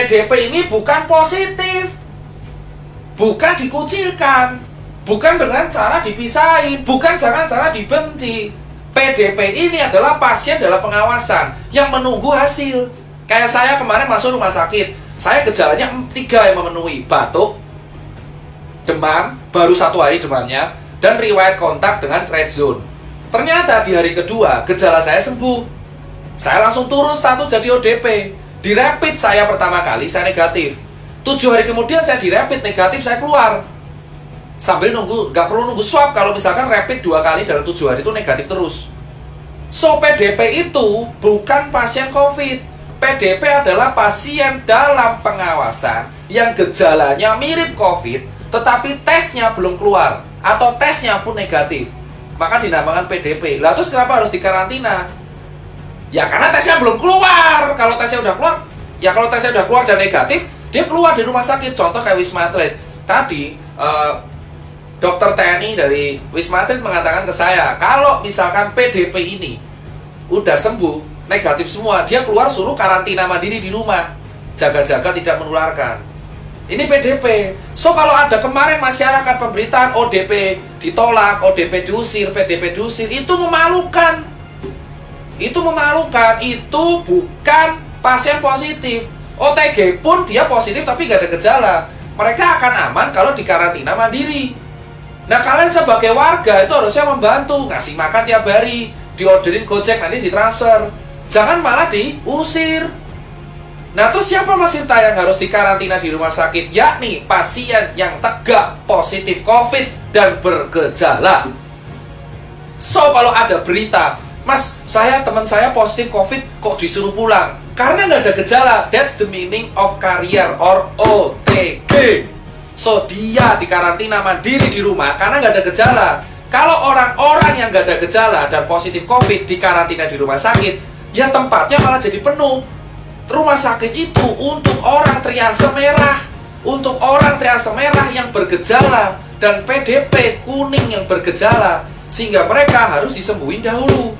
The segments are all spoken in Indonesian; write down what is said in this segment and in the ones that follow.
PDP ini bukan positif, bukan dikucilkan, bukan dengan cara dipisahin, bukan dengan cara dibenci. PDP ini adalah pasien dalam pengawasan yang menunggu hasil. Kayak saya kemarin masuk rumah sakit, saya gejalanya 3 yang memenuhi: batuk, demam, baru 1 hari demamnya, dan riwayat kontak dengan red zone. Ternyata di hari kedua gejala saya sembuh. Saya langsung turun status jadi ODP. Di rapid saya pertama kali saya negatif. 7 hari kemudian saya di rapid negatif, saya keluar. Sambil nunggu, nggak perlu nunggu swab kalau misalkan rapid 2 kali dalam 7 hari itu negatif terus. So PDP itu bukan pasien COVID. PDP adalah pasien dalam pengawasan yang gejalanya mirip COVID, tetapi tesnya belum keluar atau tesnya pun negatif. Maka dinamakan PDP. Lah terus kenapa harus dikarantina? Ya karena tesnya belum keluar. Kalau tesnya udah keluar, ya kalau tesnya udah keluar dan negatif, dia keluar di rumah sakit. Contoh kayak Wisma Atlet. Tadi dokter TNI dari Wisma Atlet mengatakan ke saya, kalau misalkan PDP ini udah sembuh, negatif semua, dia keluar suruh karantina mandiri di rumah, jaga-jaga tidak menularkan. Ini PDP. So kalau ada kemarin masyarakat pemberitaan ODP ditolak, ODP diusir, PDP diusir, itu memalukan. Itu memalukan. Itu bukan pasien positif. OTG pun dia positif tapi nggak ada gejala. Mereka akan aman kalau dikarantina mandiri. Nah kalian sebagai warga itu harusnya membantu, ngasih makan tiap hari, diorderin Gojek, nanti ditransfer. Jangan malah diusir. Nah terus siapa Mas Tirta yang harus dikarantina di rumah sakit? Yakni pasien yang tegak positif COVID dan bergejala. So kalau ada berita, Mas, teman saya positif COVID kok disuruh pulang? Karena nggak ada gejala. That's the meaning of carrier or OTG. So dia dikarantina mandiri di rumah karena nggak ada gejala. Kalau orang-orang yang nggak ada gejala dan positif COVID dikarantina di rumah sakit, ya tempatnya malah jadi penuh. Rumah sakit itu untuk orang triase merah, untuk orang triase merah yang bergejala dan PDP kuning yang bergejala, sehingga mereka harus disembuhin dahulu.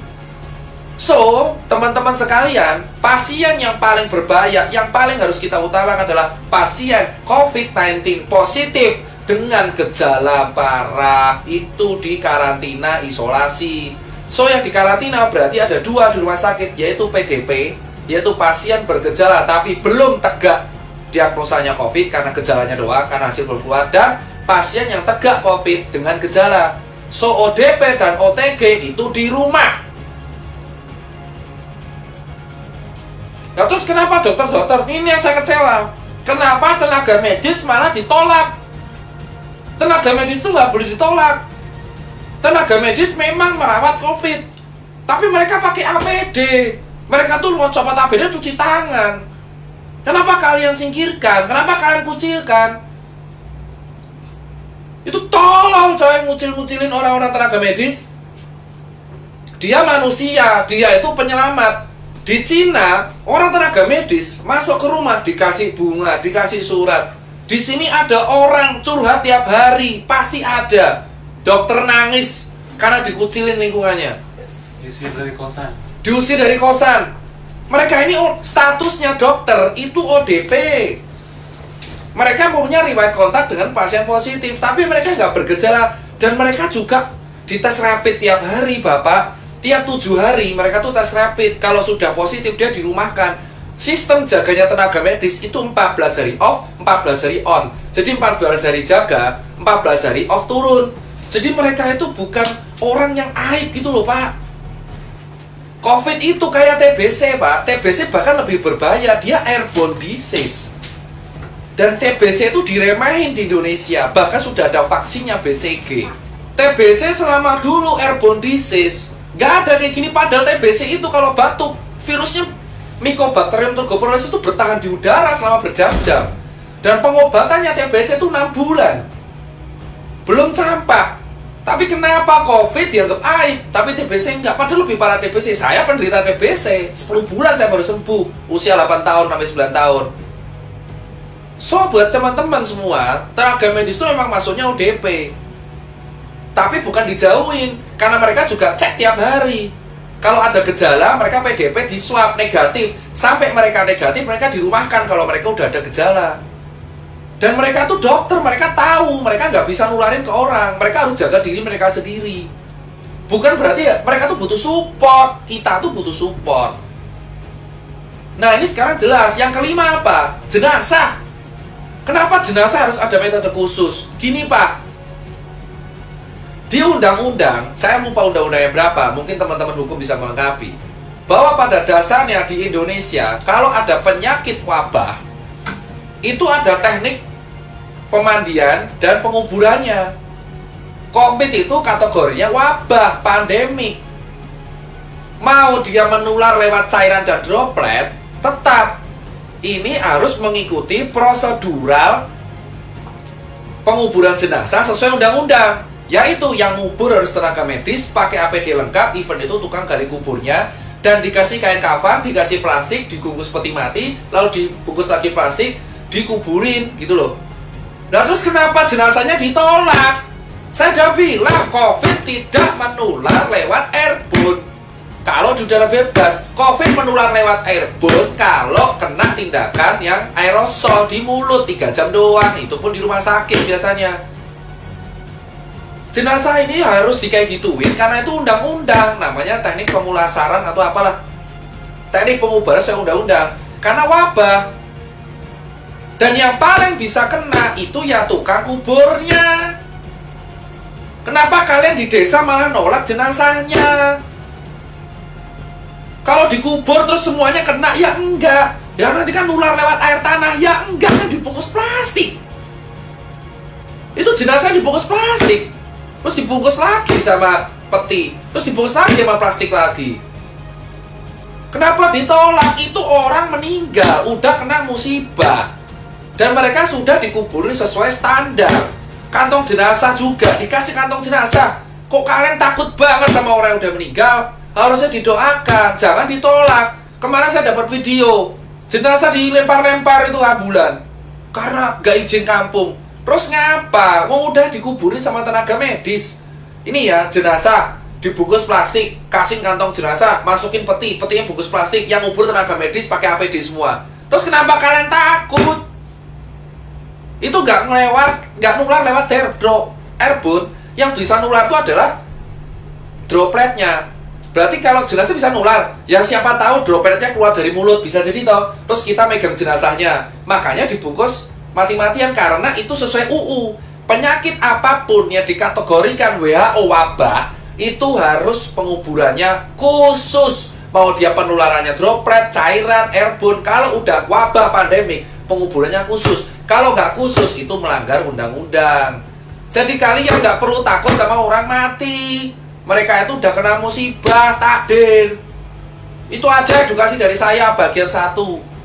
So, teman-teman sekalian, pasien yang paling berbahaya, yang paling harus kita utamakan adalah pasien COVID-19 positif dengan gejala parah, itu dikarantina isolasi. So, yang dikarantina berarti ada 2 di rumah sakit, yaitu PDP, yaitu pasien bergejala tapi belum tegak diagnosanya COVID karena gejalanya doang, karena hasil belum keluar, dan pasien yang tegak COVID dengan gejala. So ODP dan OTG itu di rumah. Nah terus kenapa dokter-dokter, ini yang saya kecewa, kenapa tenaga medis malah ditolak? Tenaga medis itu nggak boleh ditolak. Tenaga medis memang merawat COVID, tapi mereka pakai APD. Mereka tuh mau copot APD cuci tangan. Kenapa kalian singkirkan? Kenapa kalian kucilkan? Itu tolong coy, ngucil-ngucilin orang-orang tenaga medis. Dia manusia, dia itu penyelamat. Di Cina, orang tenaga medis masuk ke rumah dikasih bunga, dikasih surat. Di sini ada orang curhat tiap hari, pasti ada. Dokter nangis karena dikucilin lingkungannya. Diusir dari kosan. Diusir dari kosan. Mereka ini statusnya dokter, itu ODP. Mereka punya riwayat kontak dengan pasien positif, tapi mereka nggak bergejala. Dan mereka juga dites rapid tiap hari, Bapak. Tiap 7 hari mereka tuh tes rapid. Kalau sudah positif dia dirumahkan. Sistem jaganya tenaga medis itu 14 hari off, 14 hari on. Jadi 14 hari jaga, 14 hari off turun. Jadi mereka itu bukan orang yang aib gitu loh, Pak. COVID itu kayak TBC, Pak. TBC bahkan lebih berbahaya, dia airborne disease. Dan TBC itu diremehin di Indonesia, bahkan sudah ada vaksinnya BCG. TBC selama dulu airborne disease, nggak ada kayak gini. Padahal TBC itu kalau batuk, virusnya Mycobacterium tuberculosis itu bertahan di udara selama berjam-jam. Dan pengobatannya TBC itu 6 bulan. Belum campak. Tapi kenapa COVID dianggap aib, tapi TBC enggak? Padahal lebih parah TBC. Saya penderita TBC, 10 bulan saya baru sembuh, usia 8 tahun sampai 9 tahun. So, buat teman-teman semua, tenaga medis itu memang masuknya ODP. Tapi bukan dijauhin, karena mereka juga cek tiap hari. Kalau ada gejala, mereka PDP di swab negatif. Sampai mereka negatif, mereka dirumahkan kalau mereka udah ada gejala. Dan mereka tuh dokter, mereka tahu, mereka nggak bisa nularin ke orang. Mereka harus jaga diri mereka sendiri. Bukan berarti ya, mereka tuh butuh support. Kita tuh butuh support. Nah ini sekarang jelas. Yang kelima apa? Jenazah. Kenapa jenazah harus ada metode khusus? Gini Pak, di undang-undang, saya lupa undang-undangnya berapa, mungkin teman-teman hukum bisa melengkapi, bahwa pada dasarnya di Indonesia, kalau ada penyakit wabah, itu ada teknik pemandian dan penguburannya. COVID itu kategorinya wabah, pandemik. Mau dia menular lewat cairan dan droplet, tetap ini harus mengikuti prosedural penguburan jenazah sesuai undang-undang. Yaitu yang ngubur harus tenaga medis, pakai APD lengkap, even itu tukang gali kuburnya, dan dikasih kain kafan, dikasih plastik, dibungkus peti mati, lalu dibungkus lagi plastik, dikuburin, gitu loh. Nah terus kenapa jenazahnya ditolak? Saya udah bilang, COVID tidak menular lewat airborne. Kalau di udara bebas, COVID menular lewat airborne kalau kena tindakan yang aerosol di mulut 3 jam doang, itu pun di rumah sakit biasanya. Jenazah ini harus kayak gituin karena itu undang-undang, namanya teknik pemulasaran atau apalah, teknik pengubaran sesuai undang-undang, karena wabah. Dan yang paling bisa kena itu ya tukang kuburnya. Kenapa kalian di desa malah nolak jenazahnya? Kalau dikubur terus semuanya kena, ya enggak. Ya nanti kan nular lewat air tanah, ya enggak, kan dibungkus plastik. Itu jenazah dibungkus plastik, terus dibungkus lagi sama peti, terus dibungkus lagi sama plastik lagi. Kenapa ditolak? Itu orang meninggal, udah kena musibah, dan mereka sudah dikuburi sesuai standar. Kantong jenazah juga dikasih kantong jenazah. Kok kalian takut banget sama orang yang udah meninggal? Harusnya didoakan, jangan ditolak. Kemarin saya dapat video jenazah dilempar-lempar itu ambulan karena gak izin kampung. Terus ngapa? Mau udah dikuburin sama tenaga medis. Ini ya jenazah dibungkus plastik, kasih kantong jenazah, masukin peti, petinya bungkus plastik, yang ngubur tenaga medis pakai APD semua. Terus kenapa kalian takut? Itu nggak nular lewat airborne. Yang bisa nular itu adalah dropletnya. Berarti kalau jenazah bisa nular, ya siapa tahu dropletnya keluar dari mulut, bisa jadi toh. Terus kita megang jenazahnya, makanya dibungkus mati-matian karena itu sesuai UU. Penyakit apapun yang dikategorikan WHO wabah, itu harus penguburannya khusus. Mau dia penularannya droplet, cairan, airborne, kalau udah wabah pandemik, penguburannya khusus. Kalau nggak khusus, itu melanggar undang-undang. Jadi kalian nggak perlu takut sama orang mati. Mereka itu udah kena musibah, takdir. Itu aja edukasi dari saya bagian 1.